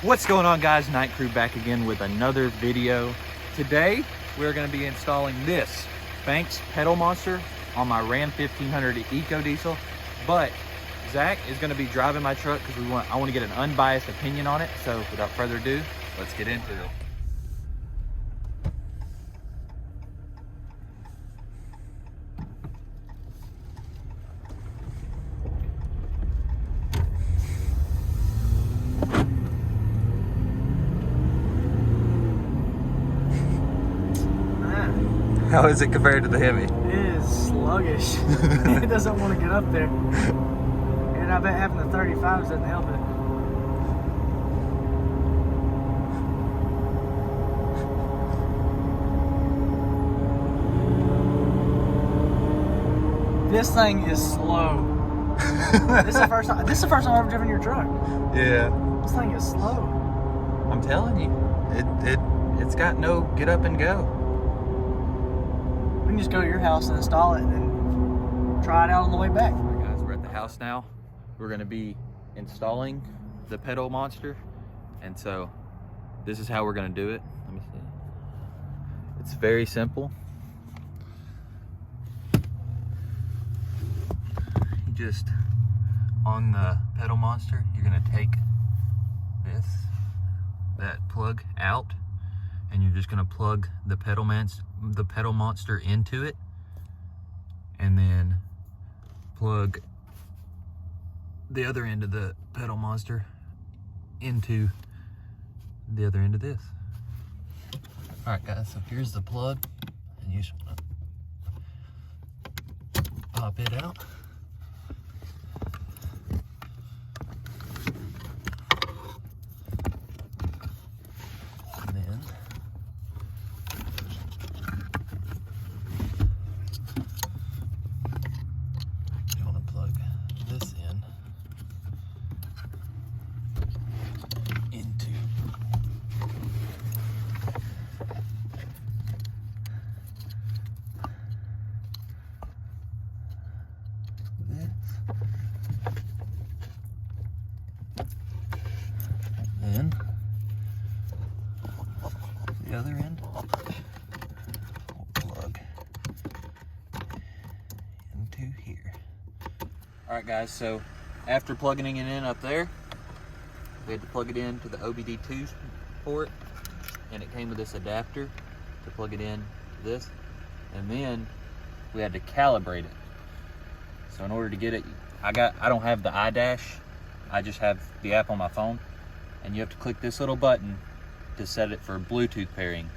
What's going on, guys? Night Crew back again with another video. Today we're going to be installing this Banks pedal monster on my Ram 1500 EcoDiesel, but Zach is going to be driving my truck because I want to get an unbiased opinion on it. So without further ado, let's get into it. How is it compared to the Hemi? It is sluggish. It doesn't want to get up there. And I bet having the 35s doesn't help it. This thing is slow. This is the first time I've ever driven your truck. Yeah. This thing is slow. I'm telling you, it's got no get up and go. We can just go to your house and install it and then try it out on the way back. All right, guys, we're at the house now. We're going to be installing the pedal monster, and so this is how we're going to do it. Let me see. It's very simple. You just, on the pedal monster, you're going to take that plug out, and you're just going to plug the pedal monster into it, and then plug the other end of the pedal monster into the other end of this. All right, guys, so here's the plug, and you just want to pop it out. Then the other end will plug into here. All right, guys, so after plugging it in up there, we had to plug it into the OBD2 port, and it came with this adapter to plug it in to this, and then we had to calibrate it. So in order to get it, I don't have the iDash, I just have the app on my phone, and you have to click this little button to set it for Bluetooth pairing.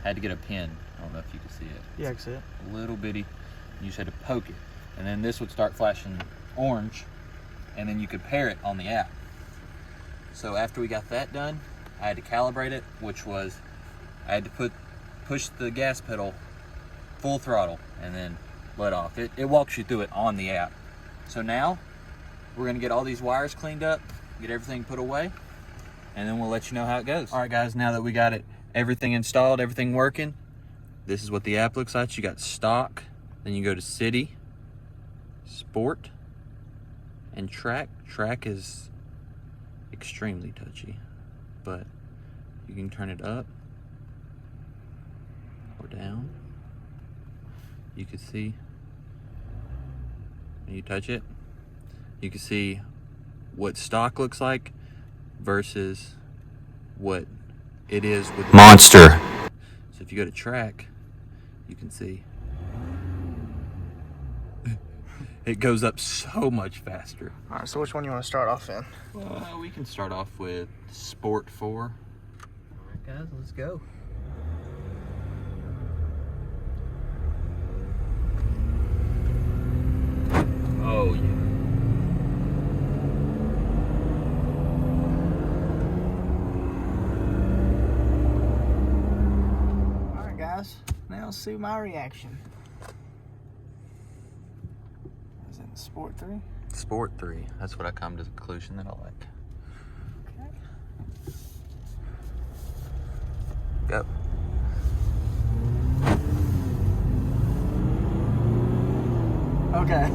I had to get a pin. I don't know if you can see it. Yeah, I can see it. A little bitty. You just had to poke it, and then this would start flashing orange, and then you could pair it on the app. So after we got that done, I had to calibrate it, which was I had to push the gas pedal full throttle and then let off. It walks you through it on the app. So now we're gonna get all these wires cleaned up, get everything put away, and then we'll let you know how it goes. All right, guys, now that we got everything installed, everything working, this is what the app looks like. You got stock, then you go to city, sport, and track. Track is extremely touchy, but you can turn it up or down. You can see, when you touch it, you can see what stock looks like versus what it is with Monster. So if you go to track, you can see it goes up so much faster. All right, so which one you want to start off in? We can start off with Sport 4. All right, guys, let's go. Oh, yeah. All right, guys, now let's see my reaction. Is it Sport 3? Sport 3. That's what I come to the conclusion that I like. Okay. Go. Okay.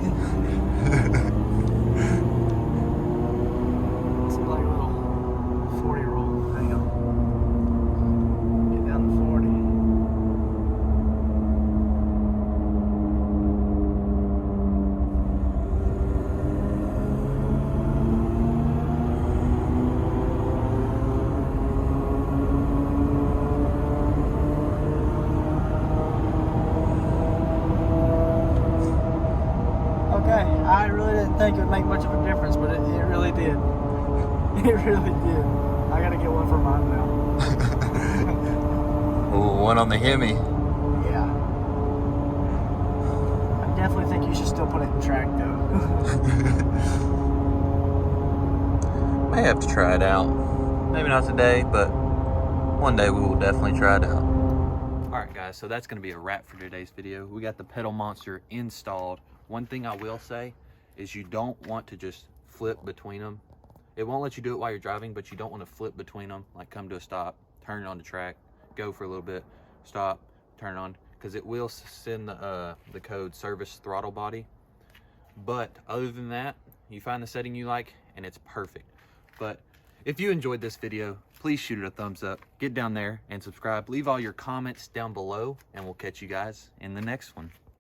It's like a little 40 didn't think it would make much of a difference, but it really did. It really did. I gotta get one for mine now. Oh, one on the Hemi. Yeah. I definitely think you should still put it in track though. May have to try it out. Maybe not today, but one day we will definitely try it out. Alright guys, so that's going to be a wrap for today's video. We got the pedal monster installed. One thing I will say is you don't want to just flip between them. It won't let you do it while you're driving, but you don't want to flip between them, like come to a stop, turn it on the track, go for a little bit, stop, turn it on, because it will send the code service throttle body. But other than that, you find the setting you like and it's perfect. But if you enjoyed this video, please shoot it a thumbs up, get down there and subscribe. Leave all your comments down below and we'll catch you guys in the next one.